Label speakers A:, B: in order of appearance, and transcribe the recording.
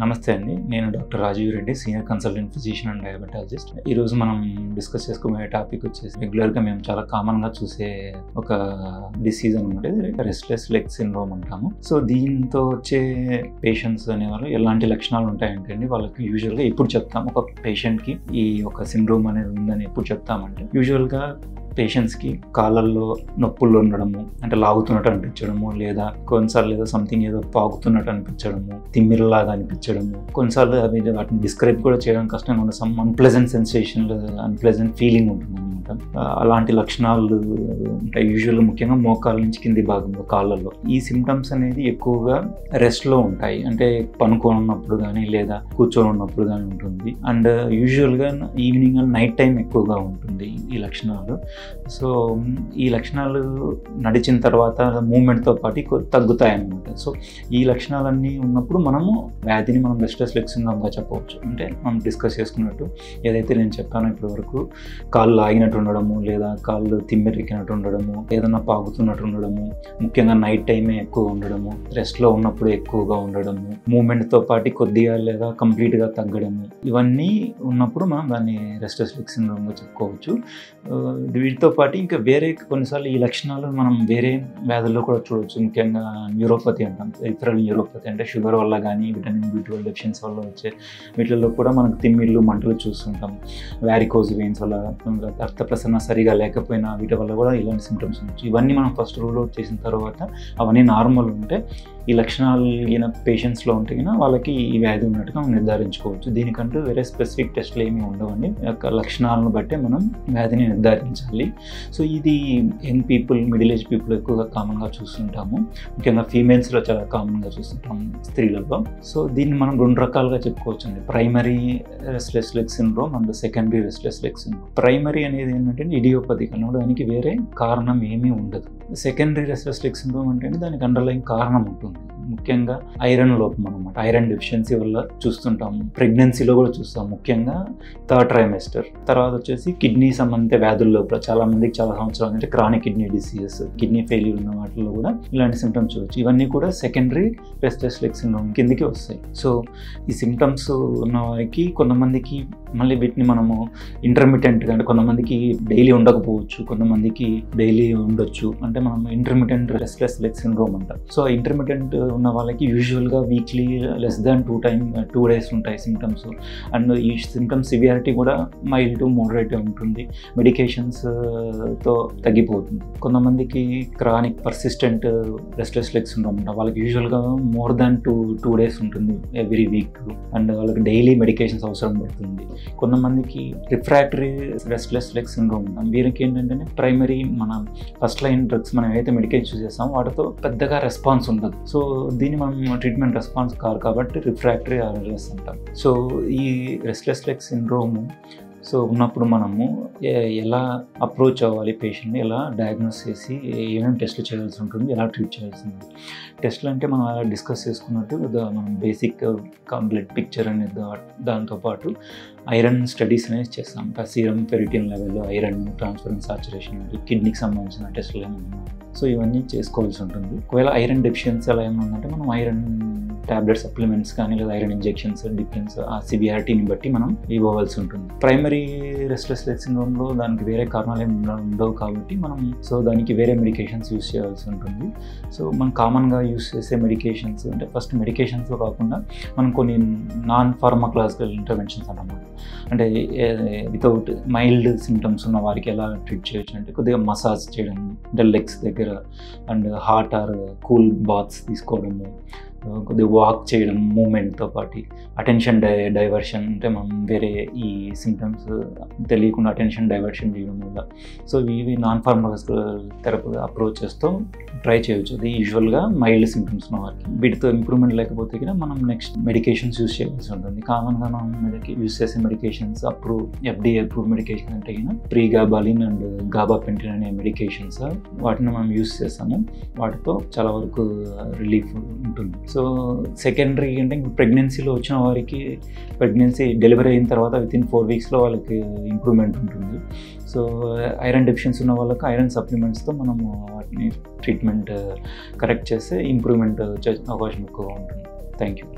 A: నమస్తే అండి. నేను doctor Rajiv Reddy, senior consultant physician and diabetologist. ఈరోజు మనం డిస్కస్ చేసుకోబోయే టాపిక్ వచ్చేసి రెగ్యులర్గా మేము చాలా కామన్గా చూసే ఒక డిసీజ్ అనమాట. రెస్ట్లెస్ లెగ్ సిండ్రోమ్ అంటాము. సో దీంతో వచ్చే పేషెంట్స్ అనేవాళ్ళు ఎలాంటి లక్షణాలు ఉంటాయంటే అండి, వాళ్ళకి యూజువల్గా ఎప్పుడు చెప్తాం ఒక పేషెంట్కి ఈ ఒక సిండ్రోమ్ అనేది ఉందని ఎప్పుడు చెప్తామంటే, యూజువల్గా పేషెంట్స్కి కాళ్ళల్లో నొప్పులు ఉండడము, అంటే లాగుతున్నట్టు అనిపించడము, లేదా కొన్నిసార్లు ఏదో సంథింగ్ ఏదో పాగుతున్నట్టు అనిపించడము, తిమ్మిరలాగా అనిపించడము, కొన్నిసార్లు అవి వాటిని డిస్క్రైబ్ కూడా చేయడం కష్టంగా ఉంటుంది. Some unpleasant sensation, unpleasant feeling ఉంటుంది అనమాట. అలాంటి లక్షణాలు ఉంటాయి యూజువల్గా, ముఖ్యంగా మోకాళ్ళ నుంచి కింది భాగంలో కాళ్ళల్లో. ఈ సిమ్టమ్స్ అనేది ఎక్కువగా రెస్ట్లో ఉంటాయి, అంటే పనుకొని ఉన్నప్పుడు కానీ లేదా కూర్చొని ఉన్నప్పుడు కానీ ఉంటుంది. అండ్ యూజువల్గా ఈవినింగ్ అండ్ నైట్ టైం ఎక్కువగా ఉంటుంది ఈ లక్షణాలు. సో ఈ లక్షణాలు నడిచిన తర్వాత మూమెంట్తో పాటు తగ్గుతాయి అన్నమాట. సో ఈ లక్షణాలన్నీ ఉన్నప్పుడు మనము వ్యాధిని మనం రెస్ట్లెస్ లెగ్ సిండ్రోమ్గా చెప్పవచ్చు. అంటే మనం డిస్కస్ చేసుకున్నట్టు ఏదైతే నేను చెప్పానో ఇప్పటి వరకు, కాళ్ళు ఆగినట్టు ఉండడము, లేదా కాళ్ళు తిమ్మిరెక్కినట్టు ఉండడము, ఏదైనా పాగుతున్నట్టు ఉండడము, ముఖ్యంగా నైట్ టైమే ఎక్కువ ఉండడము, రెస్ట్లో ఉన్నప్పుడు ఎక్కువగా ఉండడము, మూమెంట్తో పాటు కొద్దిగా లేదా కంప్లీట్గా తగ్గడము, ఇవన్నీ ఉన్నప్పుడు మనం దాన్ని రెస్ట్లెస్ లెగ్ సిండ్రోమ్గా చెప్పుకోవచ్చు. వీటితో పాటు ఇంకా వేరే కొన్నిసార్లు ఈ లక్షణాలు మనం వేరే వ్యాధుల్లో కూడా చూడవచ్చు. ముఖ్యంగా న్యూరోపతి అంటాం, ఇతరుల న్యూరోపతి, అంటే షుగర్ వల్ల కానీ విటమిన్ B12 డెఫిషియన్సీ వల్ల వచ్చే వీటిల్లో కూడా మనకు తిమ్మిళ్ళు, మంటలు చూస్తుంటాం. వ్యారికోజ్ వెయిన్స్ వల్ల, రక్త ప్రసరణ సరిగా లేకపోయినా వీటి వల్ల కూడా ఇలాంటి సిమ్టమ్స్ ఉండొచ్చు. ఇవన్నీ మనం ఫస్ట్ రూల్ అవుట్ చేసిన తర్వాత అవన్నీ నార్మల్ ఉంటే, ఈ లక్షణాలు అయిన పేషెంట్స్లో ఉంటే కన్నా వాళ్ళకి ఈ వ్యాధి ఉన్నట్టుగా మనం నిర్ధారించుకోవచ్చు. దీనికంటూ వేరే స్పెసిఫిక్ టెస్ట్లు ఏమీ ఉండవండి. యొక్క లక్షణాలను బట్టే మనం వ్యాధిని నిర్ధారించాలి. సో ఇది young people, middle age people ఎక్కువగా కామన్గా చూస్తుంటాము. ముఖ్యంగా ఫీమేల్స్లో చాలా కామన్గా చూస్తుంటాము, స్త్రీలలో. సో దీన్ని మనం రెండు రకాలుగా చెప్పుకోవచ్చు అండి, primary restless leg syndrome and secondary restless leg syndrome. Primary అనేది ఏంటంటే ఇడియోపతిక్ అన్నమాట, దానికి వేరే కారణం ఏమీ ఉండదు. సెకండరీ రెస్ట్లెస్ లెగ్ సిండ్రోమ్ అంటే దానికి అండర్లైన్ కారణం ఉంటుంది, ముఖ్యంగా ఐరన్ లోపం అనమాట. ఐరన్ డెఫిషియన్సీ వల్ల చూస్తుంటాము, ప్రెగ్నెన్సీలో కూడా చూస్తాం, ముఖ్యంగా థర్డ్ ట్రైమెస్టర్. తర్వాత వచ్చేసి కిడ్నీ సంబంధిత వ్యాధుల్లో చాలా మందికి చాలా సంవత్సరాలు, అంటే chronic kidney diseases, kidney failure ఉన్న వాటిలో కూడా ఇలాంటి సిమ్టమ్స్ చూడవచ్చు. ఇవన్నీ కూడా సెకండరీ రెస్ట్లెస్ లెగ్ సిండ్రోమ్ కిందకి వస్తాయి. సో ఈ సిమ్టమ్స్ ఉన్న వారికి కొంతమందికి మళ్ళీ వీటిని మనము ఇంటర్మిటెంట్గా, అంటే కొంతమందికి డైలీ ఉండకపోవచ్చు, కొంతమందికి డైలీ ఉండొచ్చు, అంటే మనం ఇంటర్మిటెంట్ రెస్ట్లెస్ లెగ్ సిండ్రోమ్ అంటాం. సో ఇంటర్మిటెంట్ ఉన్న వాళ్ళకి యూజువల్గా వీక్లీ లెస్ దాన్ 2 days ఉంటాయి సిమ్టమ్స్. అండ్ ఈ సిమ్టమ్స్ సివియారిటీ కూడా మైల్డ్ టు మోడరేట్గా ఉంటుంది, మెడికేషన్స్తో తగ్గిపోతుంది. కొంతమందికి chronic persistent restless leg syndrome ఉంటుంది, వాళ్ళకి యూజువల్గా మోర్ దాన్ 2 days ఉంటుంది ఎవ్రీ వీక్, అండ్ వాళ్ళకి డైలీ మెడికేషన్స్ అవసరం పడుతుంది. కొంతమందికి రిఫ్రాక్టరీ రెస్ట్లెస్ లెగ్ సిండ్రోమ్ ఉంటాం, వీరికి ఏంటంటే ప్రైమరీ మన ఫస్ట్ లైన్ డ్రగ్స్ మనం ఏదైతే మెడికేషన్ యూజ్ చేస్తామో వాటితో పెద్దగా రెస్పాన్స్ ఉండదు. సో దీన్ని మనం ట్రీట్మెంట్ రెస్పాన్స్ కాదు కాబట్టి రిఫ్రాక్టరీ RLS అంటాం. సో ఈ రెస్ట్లెస్ లెగ్ సిండ్రోమ్ సో ఉన్నప్పుడు మనము ఎలా అప్రోచ్ అవ్వాలి, పేషెంట్ని ఎలా డయాగ్నోస్ చేసి ఏమేమి టెస్ట్లు చేయాల్సి ఉంటుంది, ఎలా ట్రీట్ చేయాల్సి ఉంటుంది. టెస్ట్లు అంటే మనం అలా డిస్కస్ చేసుకున్నట్టు మనం బేసిక్ బ్లడ్ పిక్చర్ అనేది, దాంతోపాటు ఐరన్ స్టడీస్ అనేది చేస్తాం. Serum ferritin level, iron transference saturation, కిడ్నీకి సంబంధించిన టెస్టులు ఏమైనా, సో ఇవన్నీ చేసుకోవాల్సి ఉంటుంది. ఒకవేళ ఐరన్ డెఫిషియన్సీ అలా ఏమైనా ఉందంటే మనం ఐరన్ టాబ్లెట్ సప్లిమెంట్స్ కానీ లేదా ఐరన్ ఇంజెక్షన్స్, డిపెండ్స్ ఆ సివియారిటీని బట్టి మనం ఇవ్వవలసి ఉంటుంది. ప్రైమరీ రెస్ట్లెస్ లెగ్ సిండ్రోమ్లో దానికి వేరే కారణాలు ఏమి ఉండవు కాబట్టి మనం దానికి వేరే మెడికేషన్స్ యూస్ చేయాల్సి ఉంటుంది. సో మనం కామన్గా యూస్ చేసే మెడికేషన్స్ అంటే, ఫస్ట్ మెడికేషన్స్ కాకుండా మనం కొన్ని నాన్ ఫార్మకలాజికల్ ఇంటర్వెన్షన్స్ అన్నమాట. అంటే వితౌట్ మైల్డ్ సిమ్టమ్స్ ఉన్న వారికి ఎలా ట్రీట్ చేయొచ్చు అంటే, కొద్దిగా మసాజ్ చేయడం, అంటే లెగ్స్ దగ్గర, and hot or cool baths తీసుకోవడము, కొద్దిగా వాక్ చేయడం, మూమెంట్తో పాటు అటెన్షన్ డైవర్షన్, అంటే మనం వేరే ఈ సిమ్టమ్స్ తెలియకుండా అటెన్షన్ డైవర్షన్ చేయడం వల్ల. సో ఇవి నాన్ ఫార్మకలాజికల్ థెరపీ అప్రోచెస్తో ట్రై చేయవచ్చు. అది యూజువల్గా మైల్డ్ సిమ్టమ్స్ ఉన్న వారికి. వీటితో ఇంప్రూవ్మెంట్ లేకపోతే కూడా మనం నెక్స్ట్ మెడికేషన్స్ యూస్ చేయాల్సి ఉంటుంది. కామన్గా మనం యూస్ చేసే మెడికేషన్స్ FDA అప్రూవ్డ్ మెడికేషన్ అంటే కన్నా ప్రీగాబాలిన్ అండ్ గాబాపెంటిన్ అనే మెడికేషన్స్, వాటిని మనం యూస్ చేస్తాము. వాటితో చాలా వరకు రిలీఫ్ ఉంటుంది. సో సెకండరీ అంటే ప్రెగ్నెన్సీలో వచ్చిన వారికి, ప్రెగ్నెన్సీ డెలివరీ అయిన తర్వాత వితిన్ 4 weeksలో వాళ్ళకి ఇంప్రూవ్మెంట్ ఉంటుంది. సో ఐరన్ డెఫిషియన్సీ ఉన్న వాళ్ళకి ఐరన్ సప్లిమెంట్స్తో మనము వాటిని ట్రీట్మెంట్ కరెక్ట్ చేస్తే ఇంప్రూవ్మెంట్ అవకాశం ఎక్కువగా ఉంటుంది. Thank you.